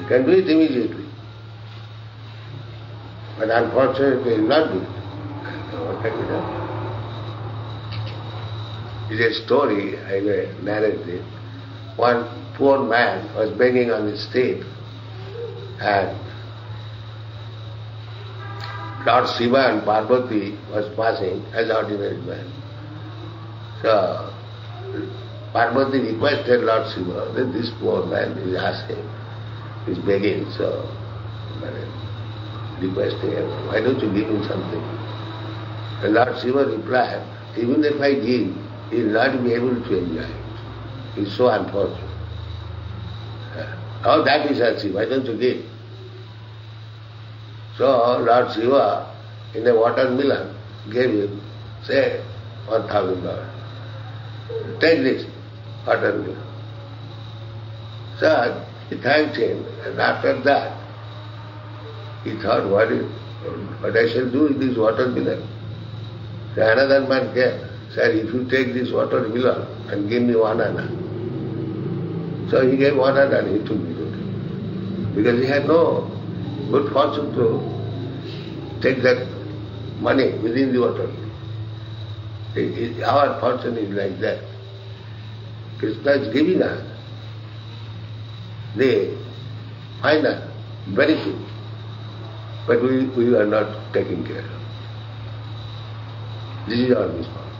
He can do it immediately. But unfortunately he will not do it. What can be done? It's a story, I will narrate it. One poor man was begging on the street, and Lord Shiva and Parvati was passing as ordinary man. So Parvati requested Lord Shiva that this poor man is asking, is begging, so requesting him, why don't you give him something? And Lord Shiva replied, even if I give, he will not be able to enjoy it. He is so unfortunate. Oh, that is Lord Shiva, why don't you give? So Lord Shiva, in a watermelon, gave him, say, $1,000. Take this watermelon. So he thanked him, and after that, he thought, what I shall do with this watermelon? So another man came, said, if you take this watermelon and give me 1 anna. So he gave 1 anna and he took it. Because he had no good fortune to take that money within the water. Our fortune is like that. Krishna is giving us the final benefit, but we are not taking care of. This is our response.